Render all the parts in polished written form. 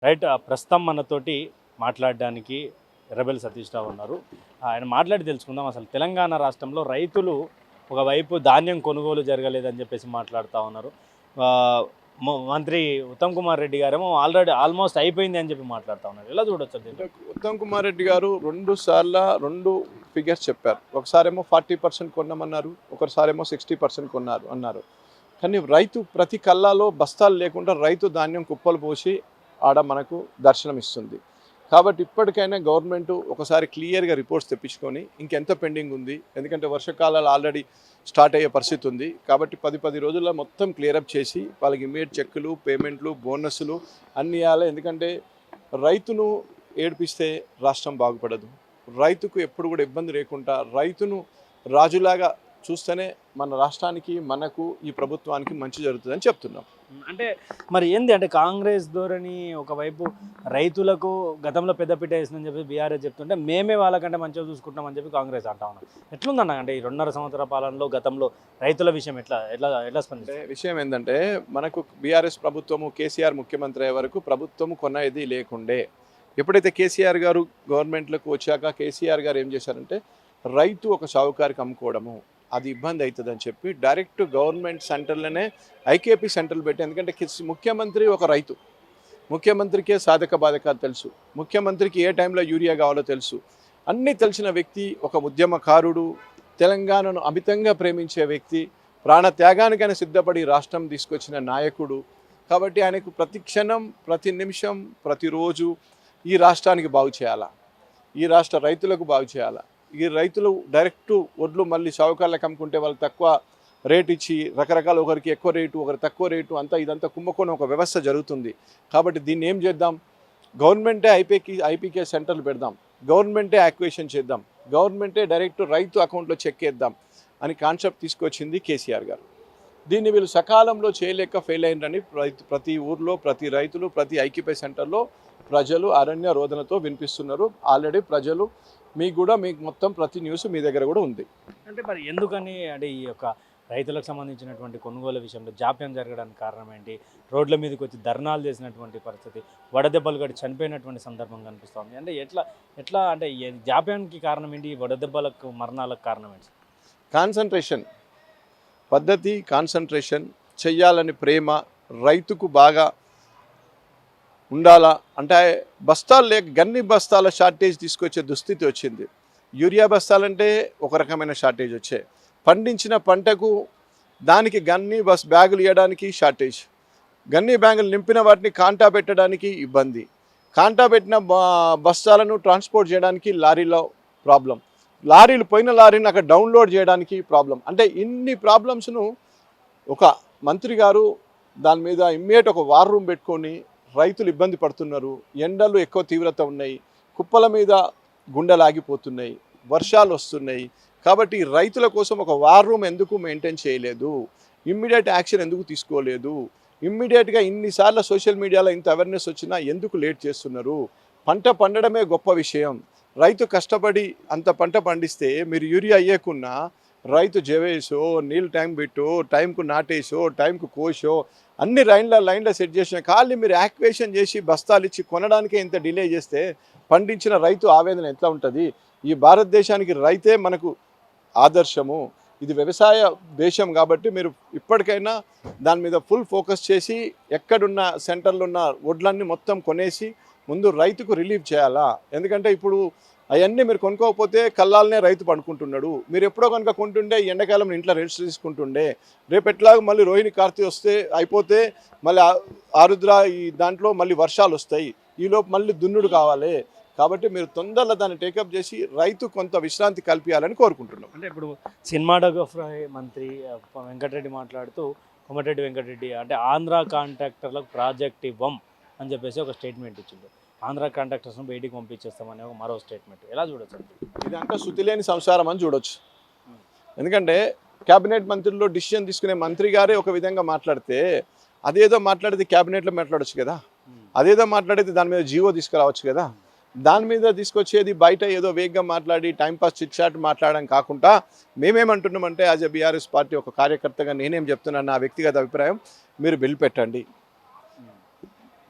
Right. ప్రస్తుతం మనతోటి మాట్లాడడానికి ఎర్రబెల్లి సతీష్ రావు ఉన్నారు. ఆయన మాట్లాడి తెలుసుకుందాం. అసలు తెలంగాణ రాష్ట్రంలో రైతులు ఒకవైపు ధాన్యం కొనుగోలు జరగలేదని చెప్పేసి మాట్లాడుతూ ఉన్నారు. మంత్రి ఉత్తమ్ కుమార్ రెడ్డి గారేమో ఆల్మోస్ట్ అయిపోయింది అని చెప్పి మాట్లాడుతూ ఉన్నారు. ఎలా చూడొచ్చు దీన్ని? ఉత్తమ్ కుమార్ రెడ్డి గారు 2 సార్లు 2 ఫిగర్స్ చెప్పారు. ఒకసారేమో 40% కొన్నామన్నారు, ఒకసారేమో 60% కొన్నారు అన్నారు. కానీ రైతు ప్రతి కల్లాలో బస్తాలు లేకుండా రైతు ధాన్యం కుప్పలు పోసి ఆడ మనకు దర్శనమిస్తుంది. కాబట్టి ఇప్పటికైనా గవర్నమెంట్ ఒకసారి క్లియర్గా రిపోర్ట్స్ తెప్పించుకొని ఇంకెంత పెండింగ్ ఉంది, ఎందుకంటే వర్షాకాలాలు ఆల్రెడీ స్టార్ట్ అయ్యే పరిస్థితి ఉంది. కాబట్టి 10 రోజుల్లో మొత్తం క్లియరప్ చేసి వాళ్ళకి ఇమ్మీడియట్ చెక్కులు, పేమెంట్లు, బోనస్లు అన్నీ ఇవ్వాలి. ఎందుకంటే రైతును ఏడిపిస్తే రాష్ట్రం బాగుపడదు. రైతుకు ఎప్పుడు కూడా ఇబ్బంది లేకుండా రైతును రాజులాగా చూస్తేనే మన రాష్ట్రానికి, మనకు, ఈ ప్రభుత్వానికి మంచి జరుగుతుందని చెప్తున్నాం. అంటే మరి ఏంది అంటే కాంగ్రెస్ ధోరణి ఒకవైపు రైతులకు గతంలో పెద్దపీట వేసిందని చెప్పి బీఆర్ఎస్ చెప్తుంటే మేమే వాళ్ళకంటే మంచిగా చూసుకుంటామని చెప్పి కాంగ్రెస్ అంటా ఉన్నాం. ఎట్లుందన్న అంటే ఈ 2.5 సంవత్సరాల పాలనలో గతంలో రైతుల విషయం ఎట్లా స్పందించారు? విషయం ఏంటంటే మనకు బీఆర్ఎస్ ప్రభుత్వము, కేసీఆర్ ముఖ్యమంత్రి అయ్యే వరకు ప్రభుత్వము కొన్నది లేకుండే. ఎప్పుడైతే కేసీఆర్ గారు గవర్నమెంట్లకు వచ్చాక కేసీఆర్ గారు ఏం చేశారంటే రైతు ఒక షావుకారికి అమ్ముకోవడము అది ఇబ్బంది అవుతుందని చెప్పి డైరెక్ట్ గవర్నమెంట్ సెంటర్లోనే ఐకేపీ సెంటర్లు పెట్టి, ఎందుకంటే ముఖ్యమంత్రి ఒక రైతు, ముఖ్యమంత్రికే సాధక బాధకాలు తెలుసు, ముఖ్యమంత్రికి ఏ టైంలో యూరియా కావాలో తెలుసు, అన్నీ తెలిసిన వ్యక్తి, ఒక ఉద్యమకారుడు, తెలంగాణను అమితంగా ప్రేమించే వ్యక్తి, ప్రాణ త్యాగానికైనా సిద్ధపడి రాష్ట్రం తీసుకొచ్చిన నాయకుడు. కాబట్టి ఆయనకు ప్రతి క్షణం, ప్రతి నిమిషం, ప్రతిరోజు ఈ రాష్ట్రానికి బాగు చేయాలా, ఈ రాష్ట్ర రైతులకు బాగు చేయాలా. ఈ రైతులు డైరెక్ట్ వడ్లు మళ్ళీ షావుకార్లకు అమ్ముకుంటే వాళ్ళు తక్కువ రేటు ఇచ్చి రకరకాల, ఒకరికి ఎక్కువ రేటు, ఒకరికి తక్కువ రేటు, ఇదంతా కుంభకోణం ఒక వ్యవస్థ జరుగుతుంది. కాబట్టి దీన్ని ఏం చేద్దాం, గవర్నమెంటే ఐపీకే సెంటర్లు పెడదాం, గవర్నమెంటే యాక్వేషన్ చేద్దాం, గవర్నమెంటే డైరెక్ట్ రైతు అకౌంట్లో చెక్ వేద్దాం అని కాన్సెప్ట్ తీసుకొచ్చింది కేసీఆర్ గారు. దీన్ని వీళ్ళు సకాలంలో చేయలేక ఫెయిల్ అయిందని ప్రతి ఊర్లో, ప్రతి రైతులు, ప్రతి ఐక్యపై సెంటర్లో ప్రజలు అరణ్య రోదనతో వినిపిస్తున్నారు. ఆల్రెడీ ప్రజలు మీకు మొత్తం ప్రతి న్యూస్ మీ దగ్గర కూడా ఉంది. అంటే మరి ఎందుకని అంటే ఈ యొక్క రైతులకు సంబంధించినటువంటి కొనుగోలు విషయంలో జాప్యం జరగడానికి కారణం ఏంటి? రోడ్ల మీదకి వచ్చి ధర్నాలు చేసినటువంటి పరిస్థితి, వడదెబ్బలు గడి చనిపోయినటువంటి సందర్భం కనిపిస్తుంది. అంటే ఎట్లా అంటే జాప్యానికి కారణం ఏంటి? వడదెబ్బలకు, మరణాలకు కారణం ఏంటి? కాన్సన్ట్రేషన్ పద్ధతి, కాన్సన్ట్రేషన్ చెయ్యాలని ప్రేమ, రైతుకు బాగా ఉండాలా అంటే బస్తాలు లేక గన్ని బస్తాల షార్టేజ్ తీసుకొచ్చే దుస్థితి వచ్చింది. యూరియా బస్తాలంటే ఒక రకమైన షార్టేజ్ వచ్చాయి. పండించిన పంటకు దానికి గన్ని బ్యాగులు ఇవ్వడానికి షార్టేజ్, గన్ని బ్యాగులు నింపిన వాటిని కాంటా పెట్టడానికి ఇబ్బంది, కాంటా పెట్టిన బస్తాలను ట్రాన్స్పోర్ట్ చేయడానికి లారీలో ప్రాబ్లం, పోయిన లారీని అక్కడ డౌన్లోడ్ చేయడానికి ప్రాబ్లం. అంటే ఇన్ని ప్రాబ్లమ్స్ను ఒక మంత్రి గారు దాని మీద ఇమ్మీడియట్ ఒక వార్ రూమ్ పెట్టుకొని, రైతులు ఇబ్బంది పడుతున్నారు, ఎండలు ఎక్కువ తీవ్రత ఉన్నాయి, కుప్పల మీద గుండెలు ఆగిపోతున్నాయి, వర్షాలు వస్తున్నాయి. కాబట్టి రైతుల కోసం ఒక వార్ రూమ్ ఎందుకు మెయింటైన్ చేయలేదు, ఇమ్మీడియట్ యాక్షన్ ఎందుకు తీసుకోలేదు, ఇమ్మీడియట్గా ఇన్నిసార్లు సోషల్ మీడియాలో ఇంత అవేర్నెస్ వచ్చినా ఎందుకు లేట్ చేస్తున్నారు? పంట పండడమే గొప్ప విషయం. రైతు కష్టపడి అంత పంట పండిస్తే మీరు యూరియా అయ్యకున్నా రైతు జవేసో, నీళ్ళు టైం పెట్టో, టైంకు నాటేసో, టైంకు కోసో, అన్ని లైన్లో సెట్ చేసిన ఖాళీ మీరు యాక్వేషన్ చేసి బస్తాలు ఇచ్చి కొనడానికే ఇంత డిలే చేస్తే పండించిన రైతు ఆవేదన ఎట్లా ఉంటుంది? ఈ భారతదేశానికి రైతే మనకు ఆదర్శము, ఇది వ్యవసాయ దేశం. కాబట్టి మీరు ఇప్పటికైనా దాని మీద ఫుల్ ఫోకస్ చేసి ఎక్కడున్న సెంటర్లో ఉన్న వడ్లన్నీ మొత్తం కొనేసి ముందు రైతుకు రిలీఫ్ చేయాలా. ఎందుకంటే ఇప్పుడు అవన్నీ మీరు కొనుక్కోకపోతే కల్లాలనే రైతు పండుకుంటున్నాడు. మీరు ఎప్పుడో కనుక కొంటుండే ఎండాకాలం ఇంట్లో రెస్ట్ తీసుకుంటుండే, రేపు ఎట్లాగో మళ్ళీ రోహిణి కార్తీ వస్తే అయిపోతే మళ్ళీ ఆరుద్ర ఈ దాంట్లో మళ్ళీ వర్షాలు వస్తాయి, ఈలోపు మళ్ళీ దున్నుడు కావాలి. కాబట్టి మీరు తొందరలో దాన్ని టేకప్ చేసి రైతు కొంత విశ్రాంతి కల్పించాలని కోరుకుంటున్నాం. అంటే ఇప్పుడు సినిమాటోగ్రఫర్ మంత్రి వెంకటరెడ్డి మాట్లాడుతూ, కోమటిరెడ్డి వెంకటరెడ్డి అంటే ఆంధ్ర కాంట్రాక్టర్లకు ప్రాజెక్ట్ ఇవ్వం అని చెప్పేసి ఒక స్టేట్మెంట్ ఇచ్చింది. ఆంధ్ర కాంట్రాక్టర్స్ను బయటికి పంపించేస్తామని ఒక మరో స్టేట్మెంట్. ఎలా చూడొచ్చు? ఇదంతా శుతిలేని సంసారం అని చూడొచ్చు. ఎందుకంటే క్యాబినెట్ మంత్రుల్లో డిసిషన్ తీసుకునే మంత్రి గారే ఒక విధంగా మాట్లాడితే, అదేదో మాట్లాడితే క్యాబినెట్లో మాట్లాడచ్చు కదా, అదేదో మాట్లాడితే దాని మీద జీవో తీసుకురావచ్చు కదా. దాని మీద తీసుకొచ్చేది బయట ఏదో వేగంగా మాట్లాడి టైంపాస్ చిట్ చాట్ మాట్లాడడం కాకుండా మేమేమంటున్నామంటే యాజ్ ఎ బీఆర్ఎస్ పార్టీ ఒక కార్యకర్తగా నేనేం చెప్తున్నాను, నా వ్యక్తిగత అభిప్రాయం, మీరు బిల్ పెట్టండి,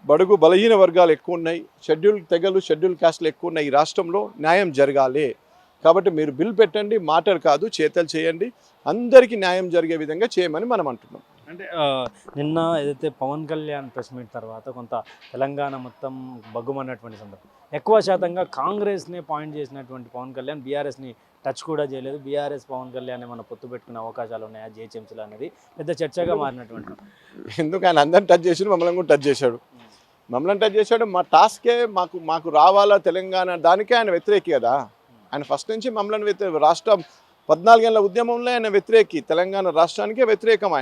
బడుగు బలహీన వర్గాలు ఎక్కువ ఉన్నాయి, షెడ్యూల్ తెగలు షెడ్యూల్ క్యాస్ట్లు ఎక్కువ ఉన్నాయి. ఈ రాష్ట్రంలో న్యాయం జరగాలి కాబట్టి మీరు బిల్ పెట్టండి, మాటలు కాదు చేతలు చేయండి, అందరికీ న్యాయం జరిగే విధంగా చేయమని మనం అంటున్నాం. అంటే నిన్న ఏదైతే పవన్ కళ్యాణ్ ప్రెస్ మీట్ తర్వాత కొంత తెలంగాణ మొత్తం బగ్గుమన్నటువంటి సందర్భం, ఎక్కువ శాతంగా కాంగ్రెస్ని పాయింట్ చేసినటువంటి పవన్ కళ్యాణ్ బీఆర్ఎస్ని టచ్ కూడా చేయలేదు. బీఆర్ఎస్ పవన్ కళ్యాణ్ ఏమైనా పొత్తు పెట్టుకునే అవకాశాలు ఉన్నాయా జిహెచ్ఎంసీలో అనేది పెద్ద చర్చగా మారినటువంటి. ఎందుకు ఆయన అందరిని టచ్ చేసాడు, మమ్మల్ని కూడా టచ్ చేశాడు. మమ్మల్ని టచ్ చేశాడు. మా టాస్కే మాకు రావాలా తెలంగాణ, దానికే ఆయన వ్యతిరేకి కదా. ఆయన ఫస్ట్ నుంచి మమ్మల్ని రాష్ట్రం 14 ఏళ్ల ఉద్యమంలో ఆయన వ్యతిరేకి, తెలంగాణ రాష్ట్రానికే వ్యతిరేకం.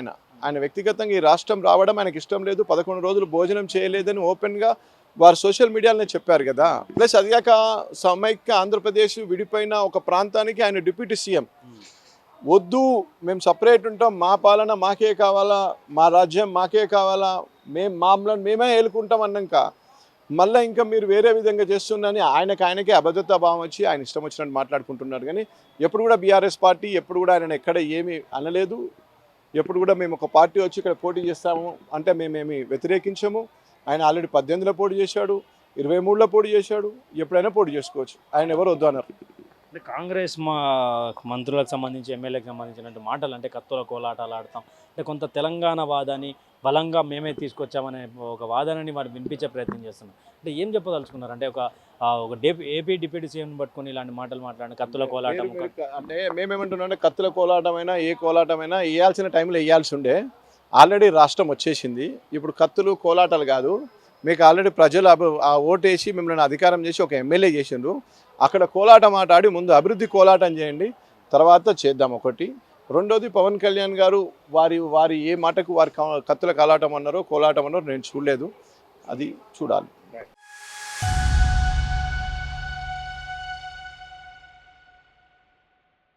ఆయన వ్యక్తిగతంగా ఈ రాష్ట్రం రావడం ఆయనకి ఇష్టం లేదు, 11 రోజులు భోజనం చేయలేదని ఓపెన్గా వారు సోషల్ మీడియాలోనే చెప్పారు కదా. ప్లస్ అదిగాక సమైక్య ఆంధ్రప్రదేశ్ విడిపోయిన ఒక ప్రాంతానికి ఆయన డిప్యూటీ సీఎం, వద్దు మేము సపరేట్ ఉంటాం, మా పాలన మాకే కావాలా, మా రాజ్యం మాకే కావాలా, మేమే ఏలుకుంటాం అన్నాక మళ్ళీ ఇంకా మీరు వేరే విధంగా చేస్తున్నారని ఆయనకే అభద్రతా భావం వచ్చి ఆయన ఇష్టం వచ్చినట్టు మాట్లాడుకుంటున్నారు. కానీ ఎప్పుడు కూడా బీఆర్ఎస్ పార్టీ ఎప్పుడు కూడా ఆయన ఎక్కడ ఏమీ అనలేదు. ఎప్పుడు కూడా మేము ఒక పార్టీ వచ్చి ఇక్కడ పోటీ చేస్తాము అంటే మేమేమి వ్యతిరేకించము. ఆయన ఆల్రెడీ 18లో పోటీ చేశాడు, 23లో పోటీ చేశాడు, ఎప్పుడైనా పోటీ చేసుకోవచ్చు. ఆయన ఎవరు వద్దు అన్నారు. అంటే కాంగ్రెస్ మంత్రులకు సంబంధించి ఎమ్మెల్యేకి సంబంధించినట్టు మాటలు అంటే కత్తుల కోలాటాలు ఆడతాం అంటే కొంత తెలంగాణ వాదాన్ని బలంగా మేమే తీసుకొచ్చామనే ఒక వాదనని వారు వినిపించే ప్రయత్నం చేస్తున్నారు. అంటే ఏం చెప్పదలుచుకున్నారు? అంటే ఒక ఏపీ డిప్యూటీ సీఎంని పట్టుకొని ఇలాంటి మాటలు మాట్లాడండి, కత్తుల కోలాటం. అంటే మేమేమంటున్నాం అంటే కత్తుల కోలాటమైనా ఏ కోలాటమైనా వేయాల్సిన టైంలో వేయాల్సి ఉండే. ఆల్రెడీ రాష్ట్రం వచ్చేసింది, ఇప్పుడు కత్తులు కోలాటాలు కాదు. మీకు ఆల్రెడీ ప్రజలు ఆ ఓటేసి మిమ్మల్ని అధికారం చేసి ఒక ఎమ్మెల్యే చేసిండ్రు. అక్కడ కోలాటం ఆడి ముందు అభివృద్ధి కోలాటం చేయండి, తర్వాత చేద్దాం. ఒకటి. రెండోది, పవన్ కళ్యాణ్ గారు వారి ఏ మాటకు వారి కత్తుల కోలాటం అన్నారో నేను చూడలేదు, అది చూడాలి.